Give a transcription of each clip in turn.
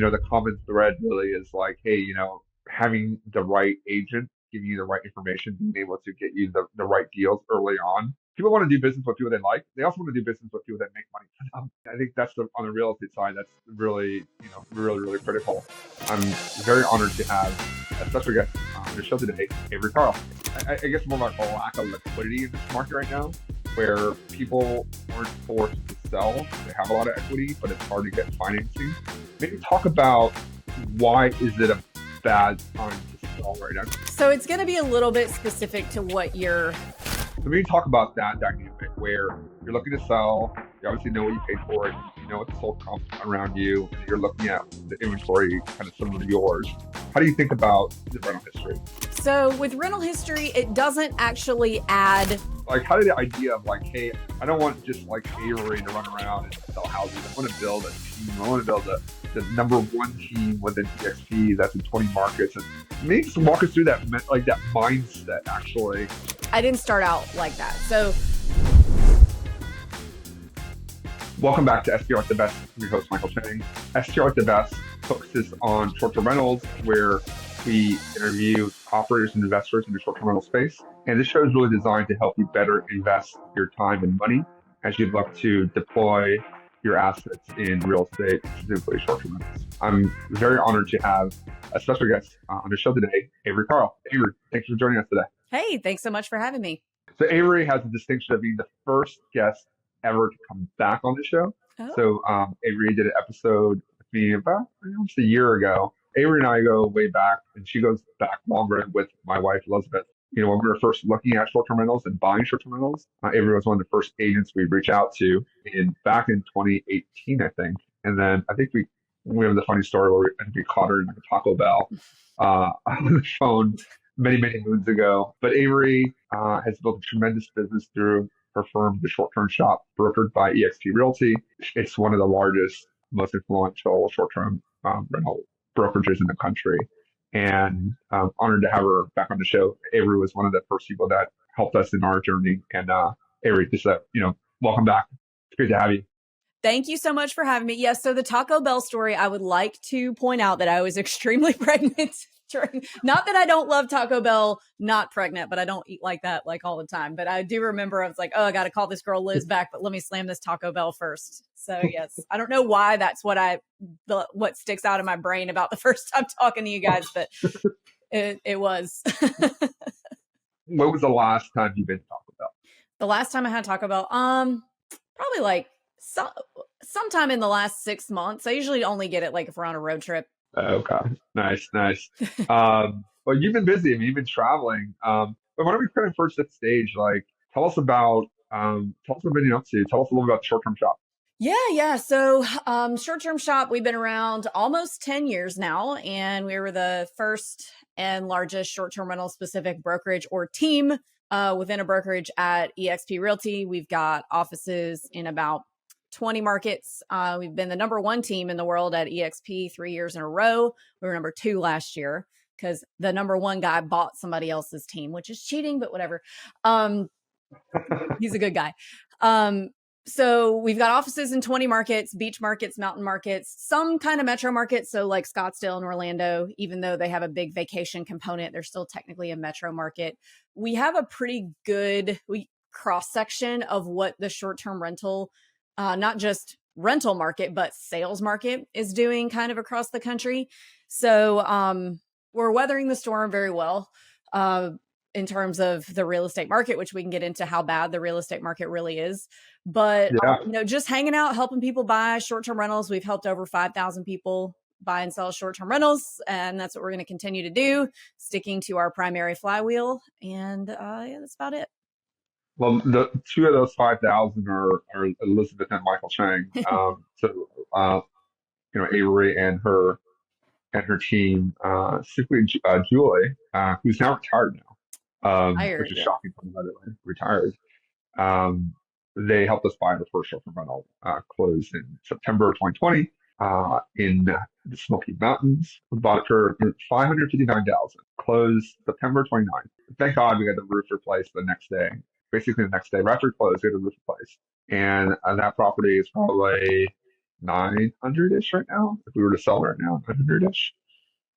the common thread really is like, hey, having the right agent giving you the right information, being able to get you the right deals early on. People want to do business with people they like. They also want to do business with people that make money for them. I think that's on the real estate side, that's really, really, really critical. I'm very honored to have a special guest on the show today, Avery Carl. I guess more about the lack of liquidity in this market right now, where people aren't forced to sell. They have a lot of equity, but it's hard to get financing. Maybe talk about why is it a bad time to sell right now? So it's going to be a little bit specific to what you're. So maybe talk about that dynamic where you're looking to sell, you obviously know what you paid for it, you know what the sold comps around you, and you're looking at the inventory kind of similar to yours. How do you think about the rental history? So with rental history, it doesn't actually add. Like, how did the idea of like, hey, I don't want just like Avery to run around and sell houses. I want to build a team. I want to build the number one team within EXP that's in 20 markets. And maybe just walk us through that, like that mindset actually. I didn't start out like that. So welcome back to STR at the Best. I'm your host, Michael Chang. STR at the Best focuses on short-term rentals, where we interview operators and investors in the short-term rental space. And this show is really designed to help you better invest your time and money as you look to deploy your assets in real estate, specifically short-term rentals. I'm very honored to have a special guest on the show today, Avery Carl. Avery, thanks for joining us today. Hey, thanks so much for having me. So Avery has the distinction of being the first guest ever to come back on the show. Oh. So Avery did an episode with me about almost a year ago. Avery and I go way back, and she goes back longer with my wife, Elizabeth. When we were first looking at short-term rentals and buying short-term rentals, Avery was one of the first agents we'd reach out to back in 2018, I think. And then I think we have the funny story where we caught her in like a Taco Bell on the phone many, many moons ago. But Avery has built a tremendous business through her firm, The Short-Term Shop, brokered by eXp Realty. It's one of the largest, most influential short-term rental brokerages in the country. And I'm honored to have her back on the show. Avery was one of the first people that helped us in our journey. And Avery, just welcome back. It's great to have you. Thank you so much for having me. Yes, so the Taco Bell story, I would like to point out that I was extremely pregnant. Not that I don't love Taco Bell, not pregnant, but I don't eat like that like all the time. But I do remember I was like, oh, I got to call this girl Liz back, but let me slam this Taco Bell first. So yes, I don't know why that's what sticks out in my brain about the first time talking to you guys, but it was. When was the last time you've been to Taco Bell? The last time I had Taco Bell, probably like sometime in the last 6 months. I usually only get it like if we're on a road trip. Okay. Nice. Well, you've been busy. I mean, you've been traveling. But why don't we kind of first set the stage? Like, tell us what you've been up to. Tell us a little about the short-term shop. Yeah. So, short-term shop, we've been around almost 10 years now, and we were the first and largest short-term rental specific brokerage or team, within a brokerage at eXp Realty. We've got offices in about 20 markets. We've been the number one team in the world at eXp 3 years in a row. We were number two last year because the number one guy bought somebody else's team, which is cheating, but whatever. He's a good guy. So we've got offices in 20 markets, beach markets, mountain markets, some kind of metro markets. So like Scottsdale and Orlando, even though they have a big vacation component, they're still technically a metro market. We have a pretty good cross section of what the short-term rental not just rental market, but sales market is doing kind of across the country. So we're weathering the storm very well in terms of the real estate market, which we can get into how bad the real estate market really is. But, just hanging out, helping people buy short-term rentals. We've helped over 5,000 people buy and sell short-term rentals. And that's what we're going to continue to do, sticking to our primary flywheel. And that's about it. Well, the two of those 5,000 are Elizabeth and Michael Chang. Avery and her team, specifically Julie, who's now retired now, which is shocking for me, by the way, retired. They helped us buy our first short-term rental, closed in September of 2020 in the Smoky Mountains. We bought it for $559,000, closed September 29th. Thank God we got the roof replaced the next day. Basically the next day, right after we closed, we had the roof replaced. And that property is probably 900-ish right now. If we were to sell right now, 900-ish.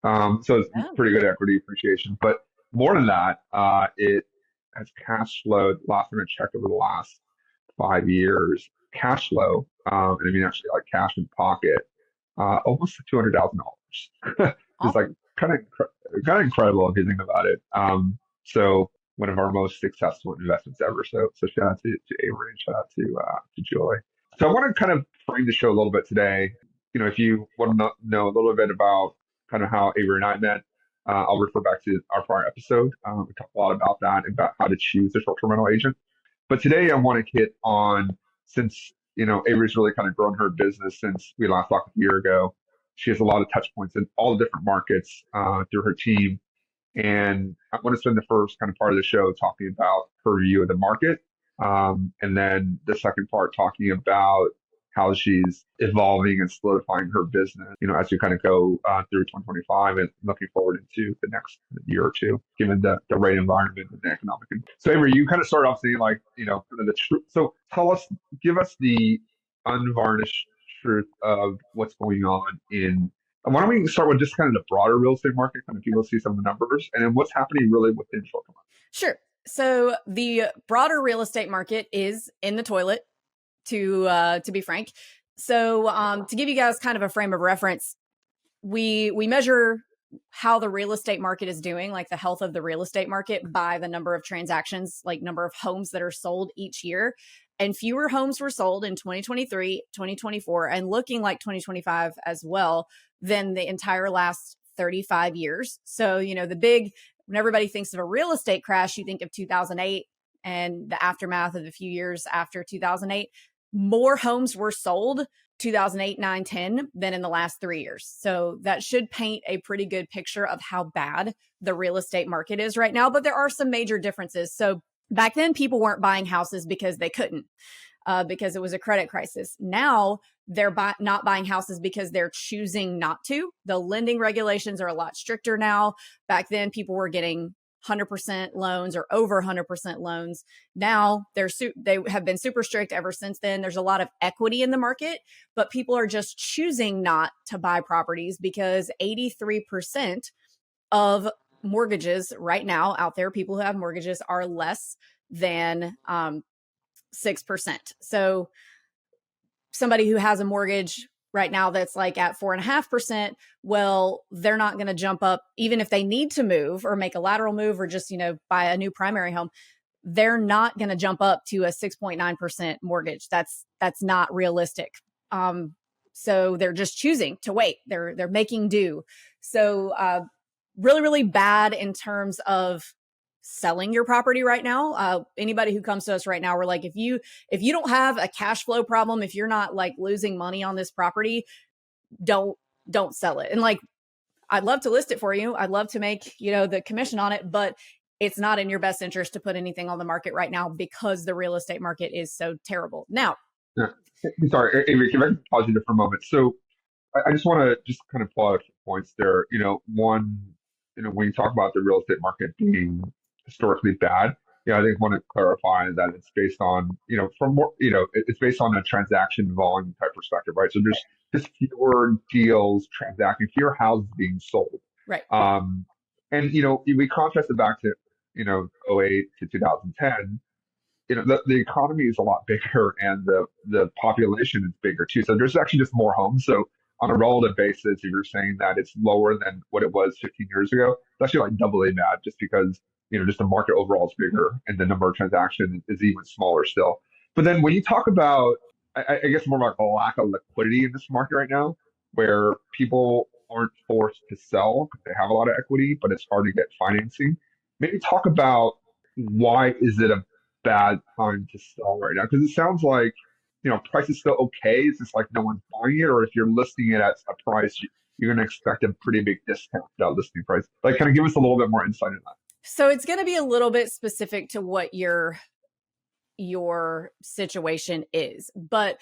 So it's Oh, pretty good equity appreciation. But more than that, it has cash flowed. Last time I checked over the last 5 years, cash flow, and I mean actually like cash in pocket, almost $200,000. It's like awesome. kind of incredible if you think about it. So one of our most successful investments ever. So shout out to Avery and shout out to Julie. So I want to kind of frame the show a little bit today. If you want to know a little bit about kind of how Avery and I met, I'll refer back to our prior episode. We talked a lot about that, about how to choose a short-term rental agent. But today I want to hit on, since Avery's really kind of grown her business since we last talked a year ago. She has a lot of touch points in all the different markets through her team. And I want to spend the first kind of part of the show talking about her view of the market. And then the second part talking about how she's evolving and solidifying her business, as we kind of go through 2025 and looking forward into the next year or two, given the rate environment and the economic. So, Avery, you kind of start off saying like, kind of the truth. So give us the unvarnished truth of what's going on and why don't we start with just kind of the broader real estate market, kind of people see some of the numbers, and then what's happening really within short-term rentals. Sure. So the broader real estate market is in the toilet, to be frank. So to give you guys kind of a frame of reference, we measure how the real estate market is doing, like the health of the real estate market, by the number of transactions, like number of homes that are sold each year. And fewer homes were sold in 2023, 2024, and looking like 2025 as well than the entire last 35 years. So, when everybody thinks of a real estate crash, you think of 2008 and the aftermath of a few years after 2008. More homes were sold 2008, 9, 10 than in the last 3 years. So that should paint a pretty good picture of how bad the real estate market is right now. But there are some major differences. So back then, people weren't buying houses because they couldn't, because it was a credit crisis. Now they're not buying houses because they're choosing not to. The lending regulations are a lot stricter now. Back then, people were getting 100% loans or over 100% loans. Now they have been super strict ever since then. There's a lot of equity in the market, but people are just choosing not to buy properties because 83% of mortgages right now out there, people who have mortgages, are less than 6%. So somebody who has a mortgage right now that's like at 4.5%, well, they're not going to jump up, even if they need to move or make a lateral move or just, buy a new primary home. They're not going to jump up to a 6.9% mortgage. That's not realistic. So they're just choosing to wait. They're making do. So really, really bad in terms of selling your property right now. Anybody who comes to us right now, we're like, if you don't have a cash flow problem, if you're not like losing money on this property, don't sell it. And like, I'd love to list it for you. I'd love to make, the commission on it, but it's not in your best interest to put anything on the market right now because the real estate market is so terrible. Now, Yeah. Sorry, Avery, can I pause you there for a moment? So I just want to just kind of pull out a few points there. One, when you talk about the real estate market being historically bad, I think I want to clarify that it's based on, from more, it's based on a transaction volume type perspective, right? So there's just fewer deals transacting, fewer houses being sold. right. And, we contrast it back to, '08 to 2010. The economy is a lot bigger and the population is bigger too. So there's actually just more homes. So on a relative basis, if you're saying that it's lower than what it was 15 years ago, it's actually like doubly bad just because, just the market overall is bigger and the number of transactions is even smaller still. But then when you talk about, I guess more like a lack of liquidity in this market right now, where people aren't forced to sell because they have a lot of equity, but it's hard to get financing. Maybe talk about why is it a bad time to sell right now? Because it sounds like, price is still okay. It's just like no one's buying it, or if you're listing it at a price, you're going to expect a pretty big discount to that listing price. Like, kind of give us a little bit more insight on that. So it's going to be a little bit specific to what your situation is, but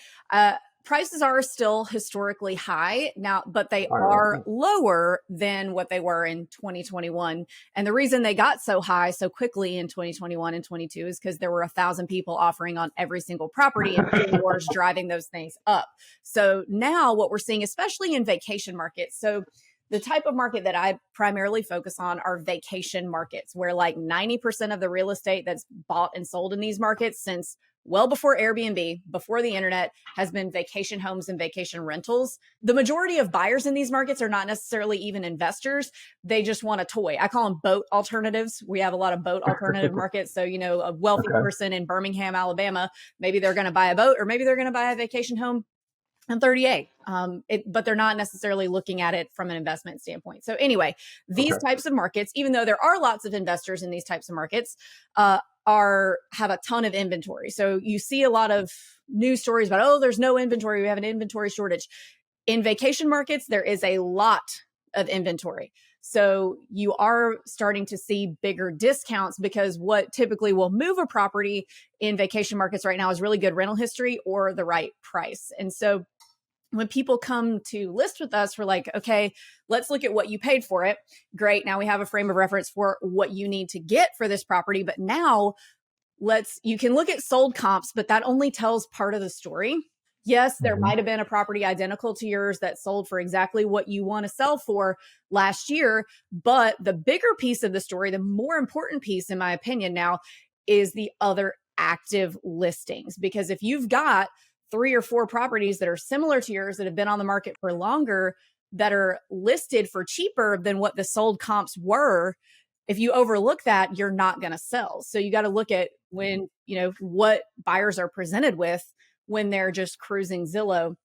prices are still historically high now, but they Higher, right? are Yeah. lower than what they were in 2021. And the reason they got so high so quickly in 2021 and 22 is because there were 1,000 people offering on every single property and bidding wars driving those things up. So now what we're seeing, especially in vacation markets, so the type of market that I primarily focus on are vacation markets, where like 90% of the real estate that's bought and sold in these markets since well before Airbnb, before the internet, has been vacation homes and vacation rentals. The majority of buyers in these markets are not necessarily even investors. They just want a toy. I call them boat alternatives. We have a lot of boat alternative markets. So, a wealthy Okay. person in Birmingham, Alabama, maybe they're going to buy a boat or maybe they're going to buy a vacation home and 38. But they're not necessarily looking at it from an investment standpoint. So anyway, these Okay. types of markets, even though there are lots of investors in these types of markets, have a ton of inventory. So you see a lot of news stories about, oh, there's no inventory. We have an inventory shortage. In vacation markets, there is a lot of inventory. So you are starting to see bigger discounts because what typically will move a property in vacation markets right now is really good rental history or the right price. And so when people come to list with us, we're like, okay, let's look at what you paid for it. Great. Now we have a frame of reference for what you need to get for this property. But now you can look at sold comps, but that only tells part of the story. Yes, there Mhm. might have been a property identical to yours that sold for exactly what you want to sell for last year. But the bigger piece of the story, the more important piece, in my opinion, now is the other active listings. Because if you've got 3 or 4 properties that are similar to yours that have been on the market for longer, that are listed for cheaper than what the sold comps were, if you overlook that, you're not going to sell. So you got to look at what buyers are presented with when they're just cruising Zillow.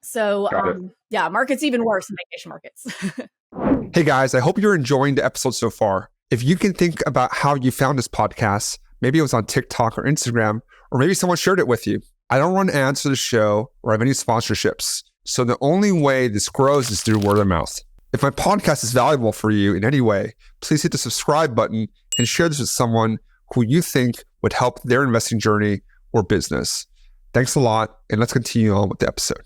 So Got it. yeah, market's even worse in vacation markets. Hey guys, I hope you're enjoying the episode so far. If you can think about how you found this podcast, maybe it was on TikTok or Instagram, or maybe someone shared it with you. I don't run ads for the show or have any sponsorships. So the only way this grows is through word of mouth. If my podcast is valuable for you in any way, please hit the subscribe button and share this with someone who you think would help their investing journey or business. Thanks a lot, and let's continue on with the episode.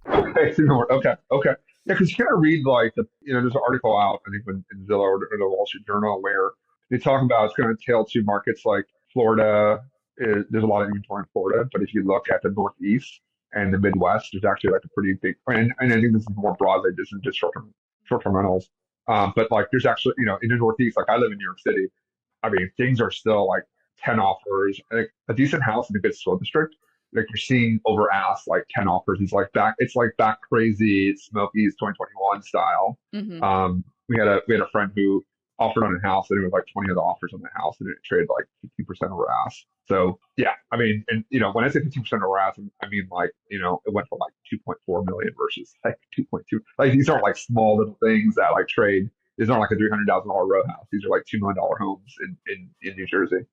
Okay. Okay. Okay. Yeah, because you kind of read there's an article out, I think, in Zillow or the Wall Street Journal where they talk about it's going to tail to markets like Florida. There's a lot of inventory in Florida, but if you look at the Northeast and the Midwest, there's actually like a pretty big, and I think this is more broadly, this isn't just short-term rentals. But like there's actually, in the Northeast, like I live in New York City. I mean, things are still like 10 offers. Like a decent house in a good school district, like you're seeing over ask like 10 offers. It's like back crazy Smokies 2021 style. Mm-hmm. We had a friend who offered on a house and it was like 20 of the offers on the house and it traded like 50% over ask. So yeah, I mean, and when I say 50% over ask, I mean like, it went from like 2.4 million versus like 2.2. Like these aren't like small little things that like trade. These aren't like a $300,000 row house. These are like $2 million homes in New Jersey.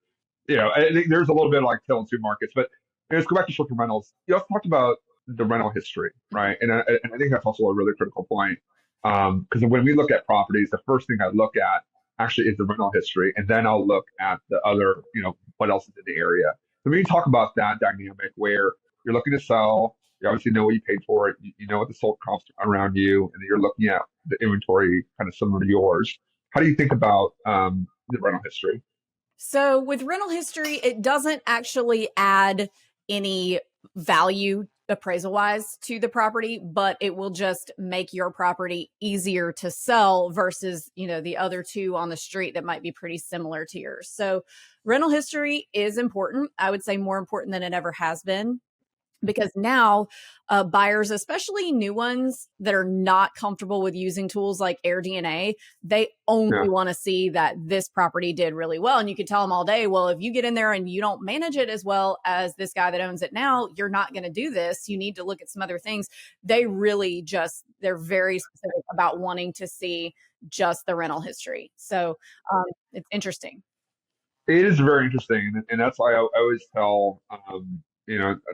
I think there's a little bit of like tail two markets, but let's go back to short-term rentals. You also talked about the rental history, right? And I think that's also a really critical point. Because when we look at properties, the first thing I look at actually is the rental history, and then I'll look at the other, what else is in the area. So when you talk about that dynamic where you're looking to sell, you obviously know what you paid for it, you know what the sold comps around you, and you're looking at the inventory kind of similar to yours. How do you think about the rental history? So with rental history, it doesn't actually add any value appraisal wise to the property, but it will just make your property easier to sell versus, the other two on the street that might be pretty similar to yours. So rental history is important. I would say more important than it ever has been. Because now buyers, especially new ones that are not comfortable with using tools like AirDNA, they only want to see that this property did really well. And you could tell them all day, well, if you get in there and you don't manage it as well as this guy that owns it now, you're not going to do this. You need to look at some other things. They're very specific about wanting to see just the rental history. So it's interesting. It is very interesting, and that's why I always tell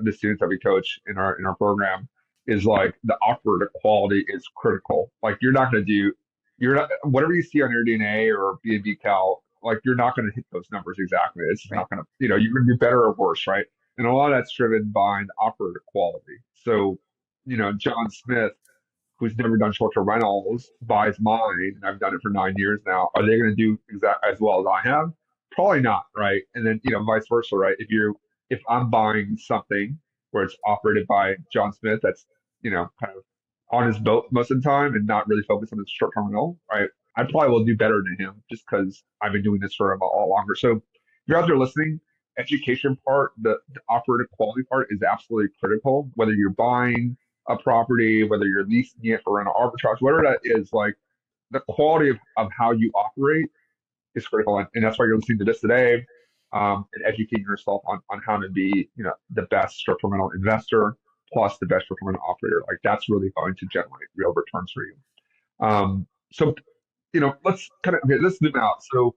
the students that we coach in our program is like the offer quality is critical. Like you're not whatever you see on your DNA or B&B Cal, like you're not going to hit those numbers exactly. It's just not going to, you're going to do better or worse, right? And a lot of that's driven by the offer quality. So, John Smith, who's never done short-term rentals, buys mine, and I've done it for 9 years now. Are they going to do exactly as well as I have? Probably not, right? And then, vice versa, right? If I'm buying something where it's operated by John Smith, that's, kind of on his boat most of the time and not really focused on the short-term rental, right? I probably will do better than him just because I've been doing this for a lot longer. So if you're out there listening, education part, the operative quality part is absolutely critical, whether you're buying a property, whether you're leasing it for an arbitrage, whatever that is, like the quality of how you operate is critical. And that's why you're listening to this today, and educating yourself on how to be, the best short-term rental investor plus the best short-term rental operator. Like that's really going to generate real returns for you. So, let's okay, let's zoom out. So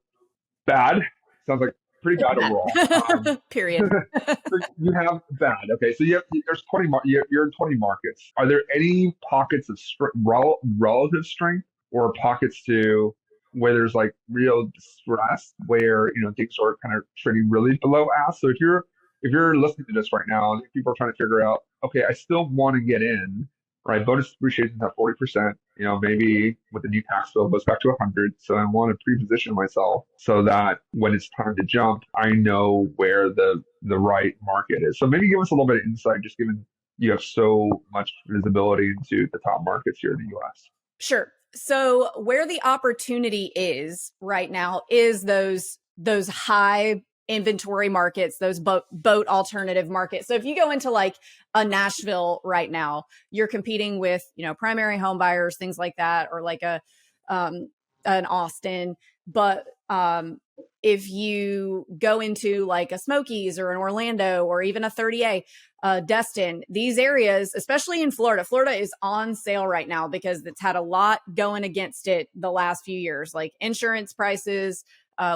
bad sounds like pretty bad overall. Period. So you have bad. Okay, so there's 20. You're in 20 markets. Are there any pockets of relative strength, or pockets where there's like real distress, where things are kind of trading really below ask? So if you're listening to this right now, and people are trying to figure out, okay, I still want to get in, right? Bonus depreciation at 40%. Maybe with the new tax bill it goes back to 100. So I want to pre-position myself so that when it's time to jump, I know where the right market is. So maybe give us a little bit of insight, just given you have so much visibility into the top markets here in the U.S. Sure. So where the opportunity is right now is those high inventory markets, those boat alternative markets. So if you go into like a Nashville right now, you're competing with, primary home buyers, things like that, or like an Austin. But if you go into like a Smokies or an Orlando or even a 30A, Destin, these areas, especially in Florida is on sale right now because it's had a lot going against it the last few years, like insurance prices.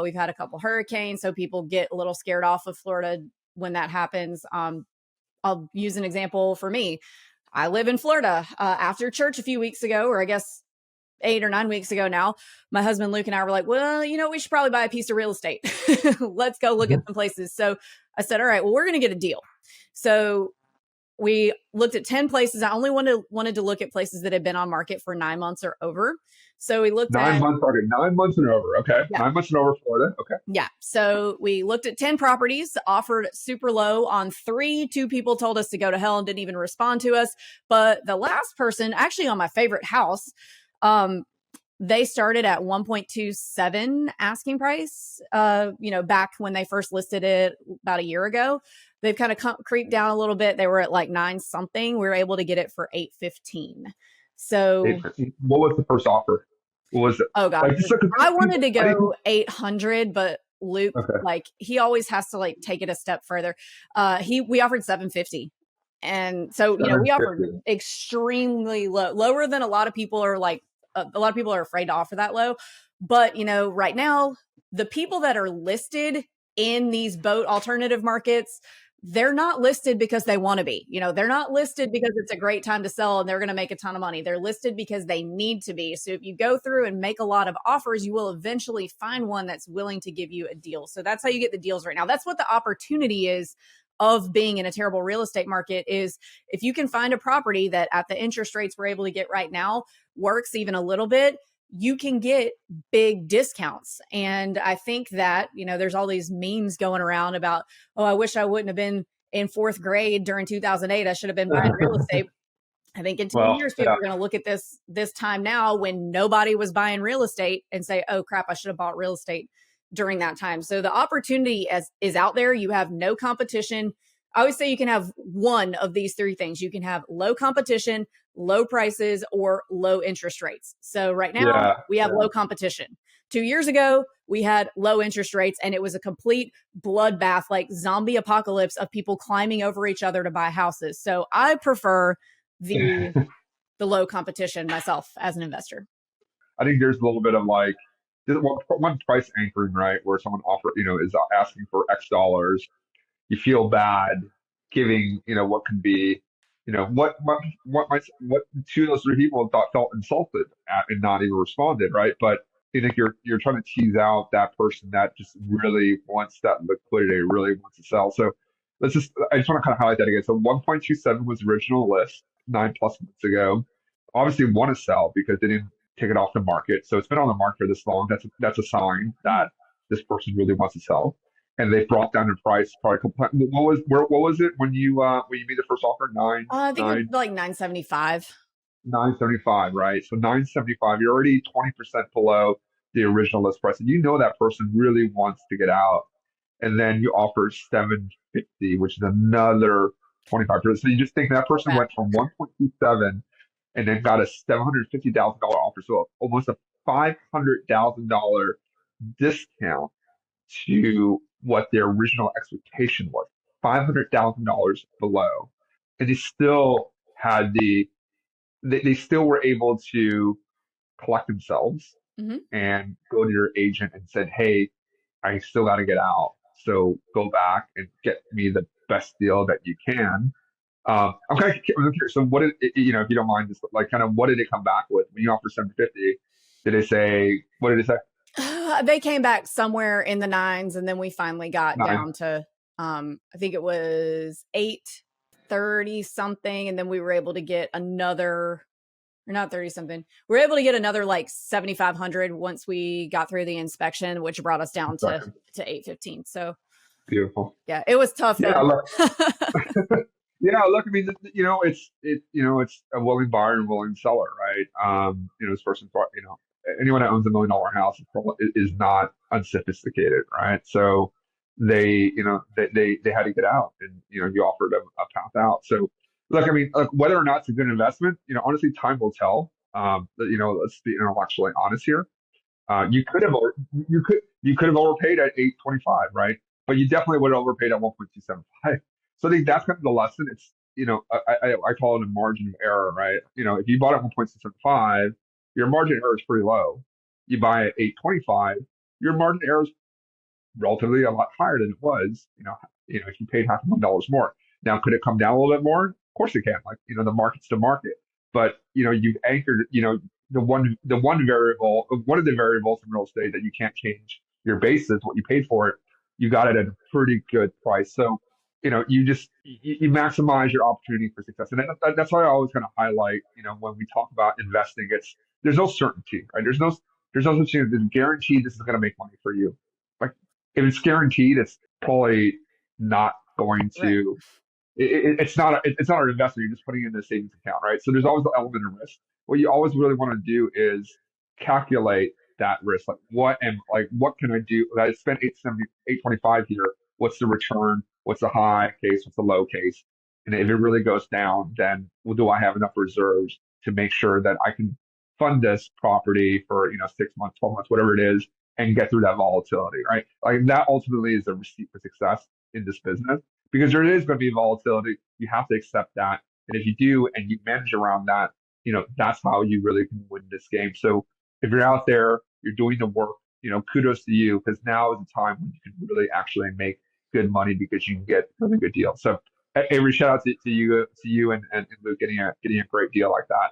We've had a couple hurricanes, so people get a little scared off of Florida when that happens. I'll use an example for me. I live in Florida. After church a few weeks ago, or I guess 8 or 9 weeks ago now, my husband Luke and I were like, well, we should probably buy a piece of real estate. Let's go look at some places. So I said, all right, well, we're going to get a deal. So we looked at 10 places. I only wanted to look at places that had been on market for 9 months or over. So we looked at 9 months. Okay, 9 months and over. Okay, yeah. 9 months and over Florida. Okay. Yeah. So we looked at 10 properties, offered super low on 3. 2 people told us to go to hell and didn't even respond to us. But the last person, actually on my favorite house, they started at 1.27 asking price, back when they first listed it about a year ago. They've kind of creeped down a little bit. They were at like 9 something. We were able to get it for 815. So 815. What was the first offer? What was it? Oh God. I wanted to go 800, but Luke, he always has to like take it a step further. We offered 750. And so, we offered extremely lower than a lot of people are like, a lot of people are afraid to offer that low. But, right now, the people that are listed in these boat alternative markets, they're not listed because they want to be. They're not listed because it's a great time to sell and they're going to make a ton of money. They're listed because they need to be. So if you go through and make a lot of offers, you will eventually find one that's willing to give you a deal. So that's how you get the deals right now. That's what the opportunity is of being in a terrible real estate market, is if you can find a property that at the interest rates we're able to get right now works even a little bit, you can get big discounts. And I think that, there's all these memes going around about, oh, I wish I wouldn't have been in 4th grade during 2008. I should have been buying real estate. I think in 10 years, people are going to look at this time now when nobody was buying real estate and say, oh crap, I should have bought real estate during that time. So the opportunity is out there. You have no competition. I always say you can have one of these 3 things. You can have low competition, low prices, or low interest rates. So right now we have low competition. 2 years ago, we had low interest rates and it was a complete bloodbath, like zombie apocalypse of people climbing over each other to buy houses. So I prefer the low competition myself as an investor. I think there's a little bit of like one price anchoring, right? Where someone is asking for X dollars. You feel bad giving, what can be, what 2 of those 3 people felt insulted at and not even responded, right? But I think you're trying to tease out that person that just really wants that liquidity, really wants to sell. So I just want to kind of highlight that again. So 1.27 was the original list 9+ months ago. Obviously want to sell because they didn't take it off the market. So it's been on the market for this long. That's a sign that this person really wants to sell. And they brought down the price probably what was it when you made the first offer? I think it was like 975. 975, right? So 975, you're already 20% below the original list price. And you know that person really wants to get out. And then you offer 750, which is another 25%. So you just think that person went from 1.27 and then got a $750,000 offer. So almost a $500,000 discount to what their original expectation was. $500,000 below. And they still had they still were able to collect themselves and go to your agent and said, hey, I still got to get out. So go back and get me the best deal that you can. I'm curious. So what did it, if you don't mind, just like kind of what did it come back with when you offer 750? Did they say, what did it say? They came back somewhere in the nines, and then we finally got down to, I think it was 830 something. And then we were able to get another, or not 30 something. We were able to get another like 7,500 once we got through the inspection, which brought us down to 815. So beautiful. Yeah, it was tough though. Yeah, look, I mean, it's a willing buyer and willing seller, right? This person, anyone that owns $1 million house is not unsophisticated, right? So they had to get out, and you offered a path out. So look, I mean, whether or not it's a good investment, honestly, time will tell. Let's be intellectually honest here. You could have overpaid at 825, right? But you definitely would have overpaid at 1.275. So I think that's kind of the lesson. It's I call it a margin of error, right? If you bought at 1.275, your margin of error is pretty low. You buy at 825, your margin of error is relatively a lot higher than it was. If you paid $500,000 more. Now, could it come down a little bit more? Of course it can. Like the market's the market. But you've anchored the one variable, one of the variables in real estate that you can't change your basis, what you paid for it. You got it at a pretty good price. So you maximize your opportunity for success. And that's why I always kind of highlight, when we talk about investing, there's no certainty, right? There's no such thing as guaranteed this is going to make money for you. Like if it's guaranteed, it's probably not going to, it's not an investment. You're just putting it in a savings account, right? So there's always the element of risk. What you always really want to do is calculate that risk. What can I do? I spent 825 here. What's the return? What's the high case? What's the low case? And if it really goes down, then do I have enough reserves to make sure that I can fund this property for 6 months, 12 months, whatever it is, and get through that volatility, right? Like that ultimately is the receipt for success in this business, because there is going to be volatility. You have to accept that, and if you do and you manage around that, that's how you really can win this game. So if you're out there, you're doing the work, kudos to you, because now is the time when you can really actually make good money because you can get a really good deal. So Avery, shout out to you and Luke getting a great deal like that.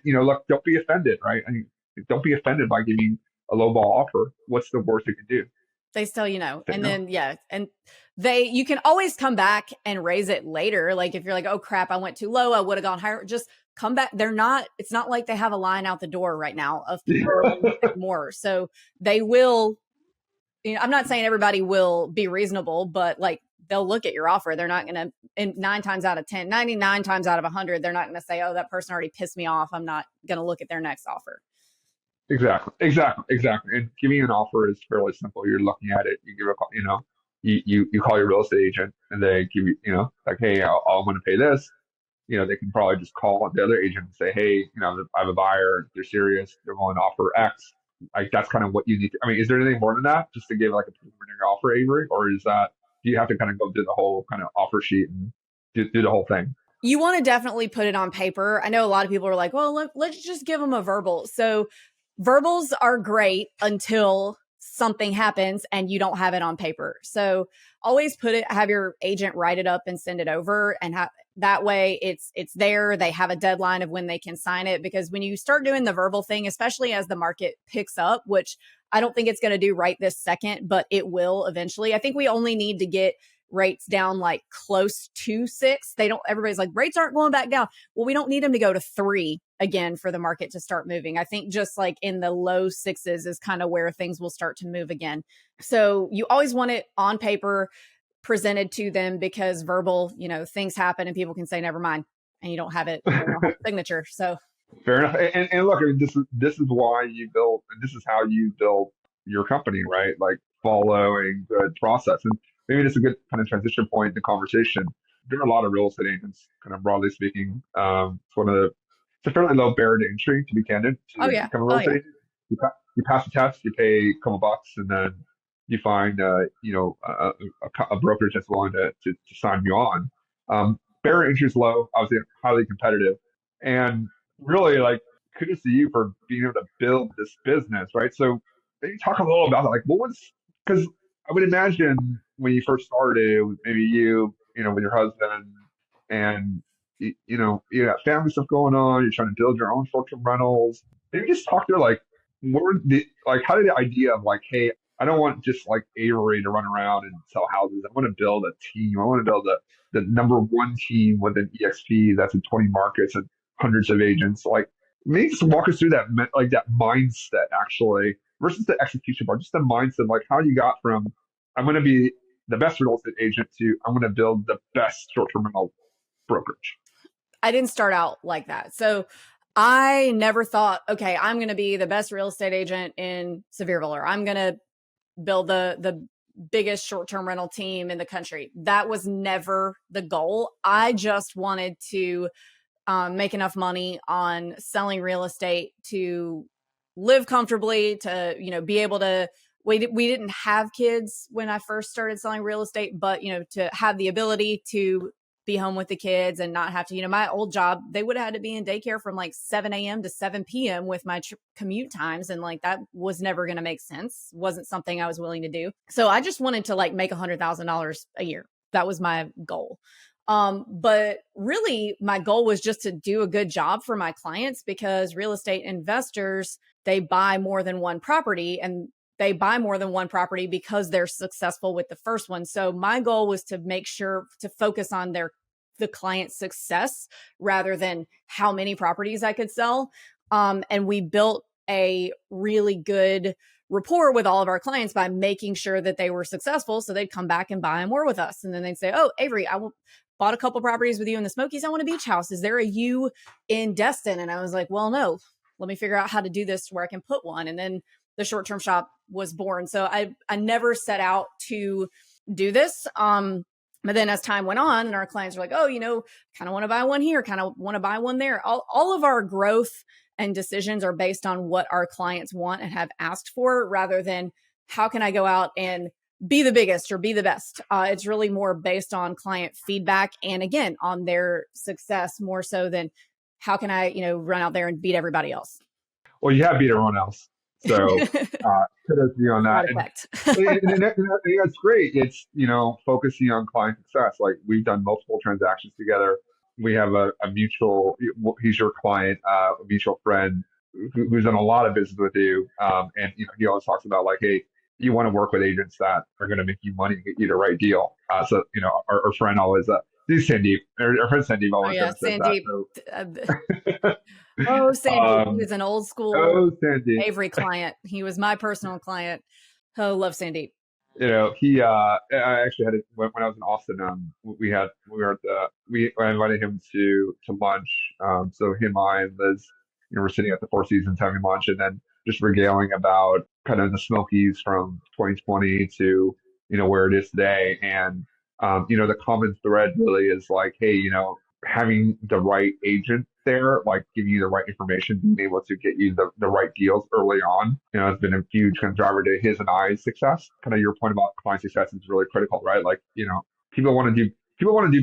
Look, don't be offended, right? I mean, don't be offended by giving a low ball offer. What's the worst it can do? They still, and then, and you can always come back and raise it later. Like if you're like, oh crap, I went too low, I would have gone higher. Just come back. It's not like they have a line out the door right now of people more. So they will, I'm not saying everybody will be reasonable, but like they'll look at your offer. They're not going to, and 9 times out of 10, 99 times out of 100, they're not going to say, oh, that person already pissed me off. I'm not going to look at their next offer. Exactly. And giving an offer is fairly simple. You're looking at it. You give a call, you call your real estate agent and they give you, like, hey, I'm going to pay this. They can probably just call the other agent and say, hey, I have a buyer. They're serious. They're willing to offer X. Like that's kind of what you need to, I mean, is there anything more than that just to give like a preliminary offer, Avery? Or do you have to kind of go through the whole kind of offer sheet and do the whole thing? You want to definitely put it on paper. I know a lot of people are like, well, let's just give them a verbal. So verbals are great until something happens and you don't have it on paper. So always have your agent write it up and send it over, and that way it's there. They have a deadline of when they can sign it, because when you start doing the verbal thing, especially as the market picks up, which I don't think it's going to do right this second, but it will eventually. I think we only need to get rates down like close to 6. Everybody's like, rates aren't going back down. Well, we don't need them to go to 3 again for the market to start moving. I think just like in the low 6s is kind of where things will start to move again. So you always want it on paper presented to them, because verbal, things happen and people can say, never mind. And you don't have it, you don't have a signature. So Fair enough. And look, I mean, this is why you build, and this is how you build your company, right? Like following good process. And maybe it's a good kind of transition point in the conversation. There are a lot of real estate agents, kind of broadly speaking. It's a fairly low barrier to entry, to be candid, oh to yeah, become a real oh estate yeah. agent. You pass the test, you pay a couple bucks, and then you find, a brokerage that's willing to sign you on. Barrier to entry is low, obviously highly competitive. And really, like, kudos to you for being able to build this business, right? So maybe talk a little about, like, because I would imagine when you first started, maybe with your husband, and you got family stuff going on, you're trying to build your own short-term rentals. Maybe just talk through, like, how did the idea of, like, hey, I don't want just like Avery to run around and sell houses. I want to build a team. I want to build the number one team with an EXP that's in 20 markets and hundreds of agents. Like, maybe just walk us through that mindset, actually, versus the execution part, just the mindset, like how you got from I'm going to be the best real estate agent to I'm going to build the best short-term rental brokerage. I didn't start out like that. So I never thought, okay, I'm going to be the best real estate agent in Sevierville, or I'm going to build the biggest short-term rental team in the country. That was never the goal. I just wanted to make enough money on selling real estate to live comfortably, to, be able to, we didn't have kids when I first started selling real estate, but, to have the ability to be home with the kids and not have to, my old job, they would have had to be in daycare from like 7 a.m. to 7 p.m. with my commute times. And like, that was never going to make sense. Wasn't something I was willing to do. So I just wanted to like make $100,000 a year. That was my goal. But really my goal was just to do a good job for my clients, because real estate investors, they buy more than one property, and they buy more than one property because they're successful with the first one. So my goal was to make sure to focus on the client's success rather than how many properties I could sell. And we built a really good rapport with all of our clients by making sure that they were successful. So they'd come back and buy more with us. And then they'd say, oh, Avery, bought a couple properties with you in the Smokies. I want a beach house. Is there a U in Destin? And I was like, well, no, let me figure out how to do this where I can put one. And then the short-term shop was born. So I never set out to do this. But then as time went on and our clients were like, oh, kind of want to buy one here, kind of want to buy one there. All of our growth and decisions are based on what our clients want and have asked for, rather than how can I go out and be the biggest or be the best. It's really more based on client feedback, and again, on their success more so than how can I, run out there and beat everybody else. Well, you have beat everyone else. So kudos to you on that. And that's great. It's, focusing on client success. Like, we've done multiple transactions together. We have a mutual, he's your client, a mutual friend who's done a lot of business with you. And, he always talks about, like, hey, you want to work with agents that are going to make you money and get you the right deal. So, our friend always, this is Sandeep, our friend Sandeep always says Sandeep. that. So. Oh, Sandeep. He was an old school Avery client. He was my personal client. Oh, love Sandeep. I actually had it when I was in Austin. I invited him to lunch. So him, I, and Liz, we're sitting at the Four Seasons having lunch, and then just regaling about kind of the Smokies from 2020 to where it is today. And the common thread really is like, hey, having the right agent there, like giving you the right information, being able to get you the right deals early on, has been a huge kind of driver to his and I's success. Kind of your point about client success is really critical, right? Like, people want to do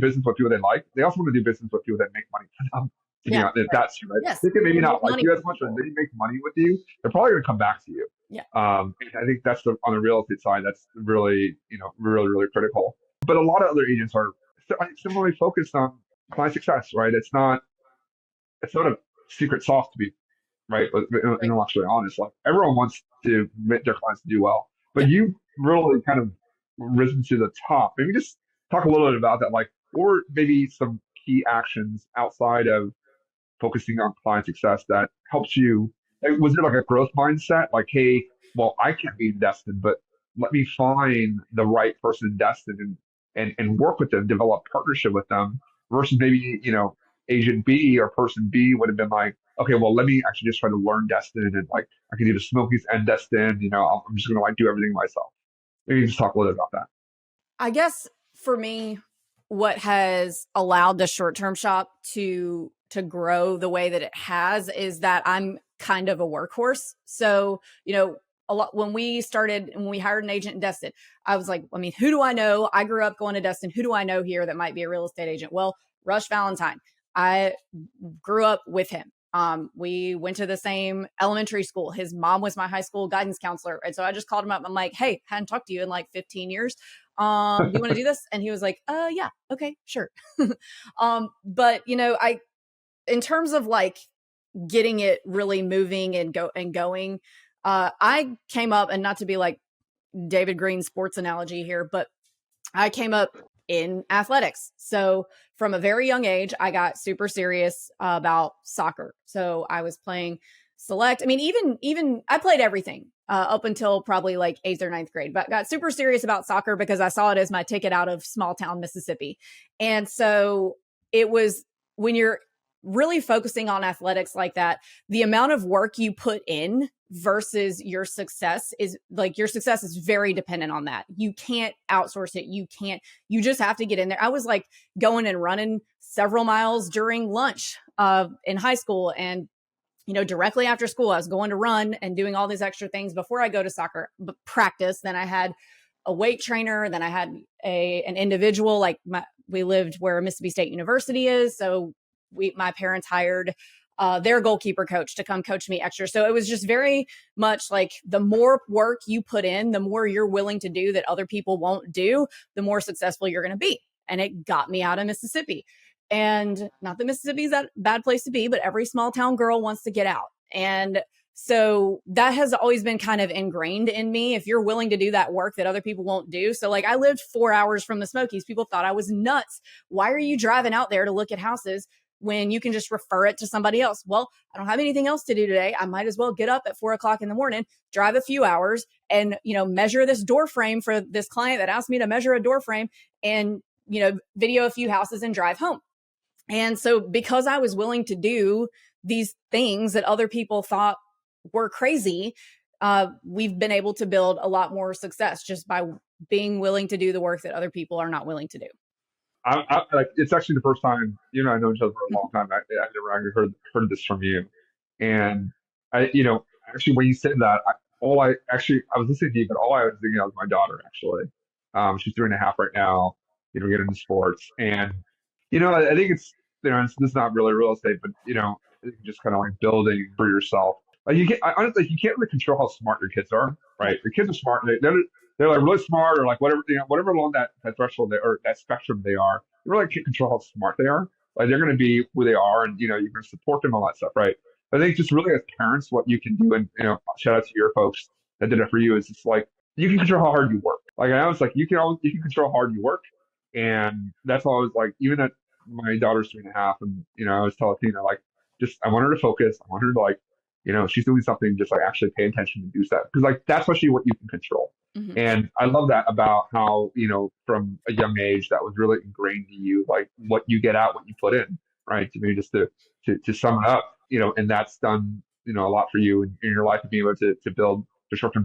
business with people they like. They also want to do business with people that make money for them. Yeah, that's right. Yes. They can maybe not like you as much, but they make money with you. They're probably going to come back to you. Yeah. I think that's on the real estate side. That's really, really, really critical. But a lot of other agents are similarly focused on client success, right? It's not a secret sauce to be, right? But intellectually honest, like, everyone wants to make their clients do well, but you really kind of risen to the top. Maybe just talk a little bit about that, like, or maybe some key actions outside of focusing on client success that helps you. Like, was it like a growth mindset? Like, hey, well, I can't be in Destin, but let me find the right person in Destin and work with them, develop partnership with them versus maybe, agent B or person B would have been like, okay, well, let me actually just try to learn Destin and like I can do the Smokies and Destin, I'm just gonna like do everything myself. Maybe just talk a little bit about that. I guess for me, what has allowed the short-term shop to grow the way that it has is that I'm kind of a workhorse. So, a lot when we hired an agent in Destin, I was like, I mean, who do I know? I grew up going to Destin. Who do I know here that might be a real estate agent? Well, Rush Valentine. I grew up with him. We went to the same elementary school. His mom was my high school guidance counselor. And so I just called him up. I'm like, hey, hadn't talked to you in like 15 years. Do you want to do this? And he was like, yeah, okay, sure. But in terms of like getting it really moving and going, I came up, and not to be like David Green's sports analogy here, but I came up in athletics. So from a very young age, I got super serious about soccer. So I was playing select. I mean, even I played everything up until probably like 8th or 9th grade, but got super serious about soccer because I saw it as my ticket out of small town Mississippi. And so it was, when you're really focusing on athletics like that, the amount of work you put in versus your success is very dependent on that. You can't outsource it. You just have to get in there. I was like going and running several miles during lunch in high school, and directly after school, I was going to run and doing all these extra things before I go to soccer practice. Then I had a weight trainer. Then I had an individual, like we lived where Mississippi State University is. So my parents hired their goalkeeper coach to come coach me extra. So it was just very much like the more work you put in, the more you're willing to do that other people won't do, the more successful you're going to be. And it got me out of Mississippi. And not that Mississippi is that bad place to be, but every small town girl wants to get out. And so that has always been kind of ingrained in me. If you're willing to do that work that other people won't do. So like I lived 4 hours from the Smokies. People thought I was nuts. Why are you driving out there to look at houses when you can just refer it to somebody else? Well, I don't have anything else to do today. I might as well get up at 4:00 in the morning, drive a few hours and, measure this door frame for this client that asked me to measure a door frame and, video a few houses and drive home. And so because I was willing to do these things that other people thought were crazy, we've been able to build a lot more success just by being willing to do the work that other people are not willing to do. It's actually the first time you and I know each other for a long time. I never actually heard this from you, and actually when you said that, I was listening to you, but all I was thinking of was my daughter. Actually, she's 3.5 right now. Getting into sports, and I think it's this is not really real estate, but just kind of like building for yourself. Like honestly, you can't really control how smart your kids are, right? The kids are smart. They're like really smart or like whatever along that threshold or that spectrum they are. You really can't control how smart they are. Like they're going to be who they are, and you're going to support them, all that stuff, right? But I think just really as parents, what you can do, and shout out to your folks that did it for you, is just like you can control how hard you work. Like I was like, you can control how hard you work, and that's all I was like. Even at my daughter's 3.5, and I was telling Tina like, just I want her to focus. I want her to like, she's doing something, just like actually pay attention and do stuff, because like that's what you can control. Mm-hmm. And I love that about how from a young age that was really ingrained to you, like what you get out, what you put in, right? To me, just to sum it up, and that's done a lot for you in your life, to be able to build the short-term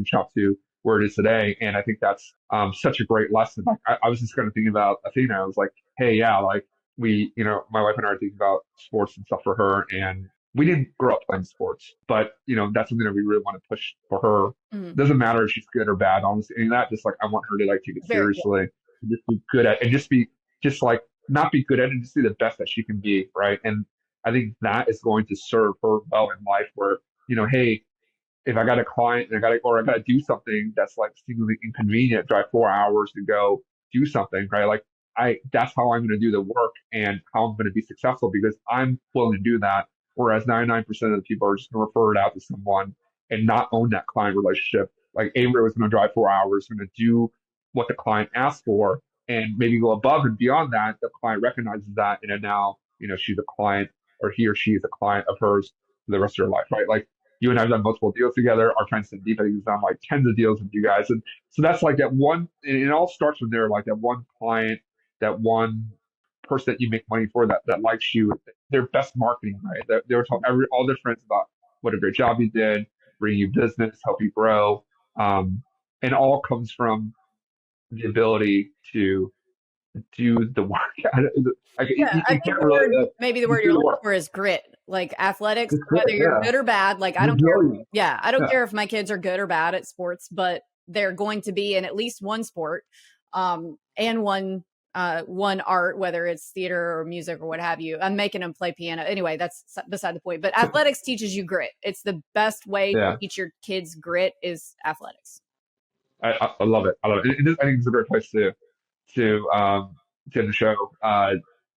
shop to where it is today. And I think that's such a great lesson. Like I was just kind of thinking about Athena. I was like, hey, yeah, like we, my wife and I are thinking about sports and stuff for her, and we didn't grow up playing sports, but that's something that we really want to push for her. Mm. Doesn't matter if she's good or bad, honestly. And that just like I want her to like take it seriously, and just be good at, and just like not be good at it, just be the best that she can be, right? And I think that is going to serve her well in life. Where hey, if I got a client and I got to do something that's like seemingly inconvenient, drive 4 hours to go do something, right? Like that's how I'm going to do the work and how I'm going to be successful, because I'm willing to do that. Whereas 99% of the people are just going to refer it out to someone and not own that client relationship. Like Avery was going to drive 4 hours, going to do what the client asked for, and maybe go above and beyond that, the client recognizes that, and then now, she's a client, or he or she is a client of hers for the rest of their life, right? Like you and I have done multiple deals together. Our friend Sandeep has done like tens of deals with you guys. And so that's like that one, and it all starts from there, like that one client, that one person that you make money for, that likes you, their best marketing, right? They're telling all their friends about what a great job you did, bring you business, help you grow. And all comes from the ability to do the work. Yeah, I you think can't really, maybe the word do you're the looking work. for is grit. Like athletics, It's great, whether you're yeah. good or bad. Like I don't care. Resilience. Yeah, I don't Yeah. care if my kids are good or bad at sports, but they're going to be in at least one sport, and one art, whether it's theater or music or what have you. I'm making them play piano. Anyway, that's beside the point. But athletics teaches you grit. It's the best way to Yeah. teach your kids grit is athletics. I love it. I love it. I think it's a great place to end the show.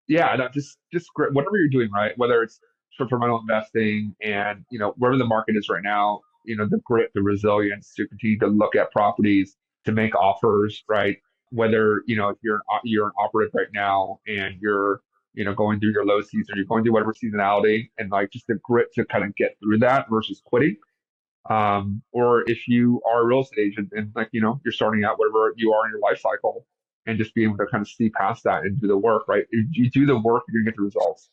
Yeah, no, just great. Whatever you're doing, right? Whether it's short-term rental investing, and wherever the market is right now, the grit, the resilience to continue to look at properties, to make offers, right? Whether if you're an operative right now, and you're going through your low season, you're going through whatever seasonality, and like just the grit to kind of get through that versus quitting. Or if you are a real estate agent, and like, you're starting out wherever you are in your life cycle, and just being able to kind of see past that and do the work, right? If you do the work, you're gonna get the results.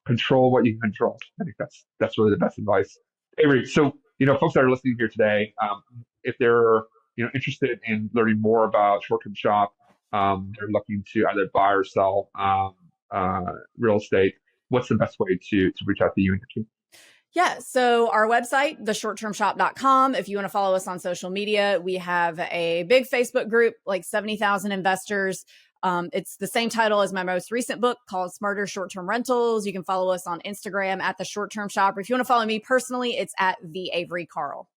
Control what you can control. I think that's really the best advice. Avery, so, folks that are listening here today, if they're, interested in learning more about short-term shop, they're looking to either buy or sell, real estate, what's the best way to reach out to you and your team? Yeah. So our website, theshorttermshop.com. If you want to follow us on social media, we have a big Facebook group, like 70,000 investors. It's the same title as my most recent book called Smarter Short-Term Rentals. You can follow us on Instagram at The Short-Term Shop. Or if you want to follow me personally, it's at The Avery Carl.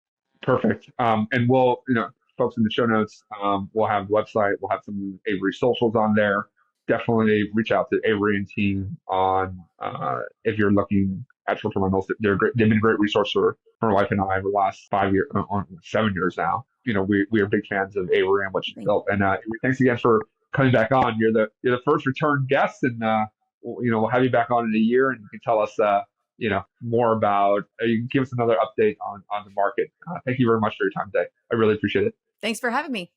Perfect. And we'll, folks in the show notes, we'll have the website, we'll have some Avery socials on there. Definitely reach out to Avery and team on, if you're looking at short-term rentals. They're great. They've been a great resource for my wife and I over the last 5 years, 7 years now. We are big fans of Avery and what she's built. And Avery, thanks again for coming back on. You're the first return guest, and we'll have you back on in a year, and you can tell us more about. You can give us another update on the market. Thank you very much for your time today. I really appreciate it. Thanks for having me.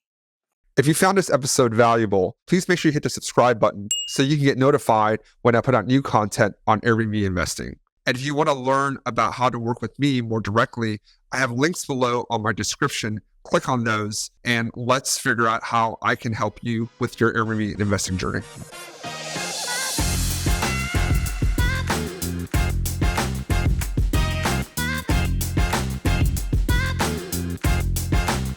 If you found this episode valuable, please make sure you hit the subscribe button so you can get notified when I put out new content on Airbnb investing. And if you want to learn about how to work with me more directly, I have links below on my description. Click on those and let's figure out how I can help you with your Airbnb investing journey.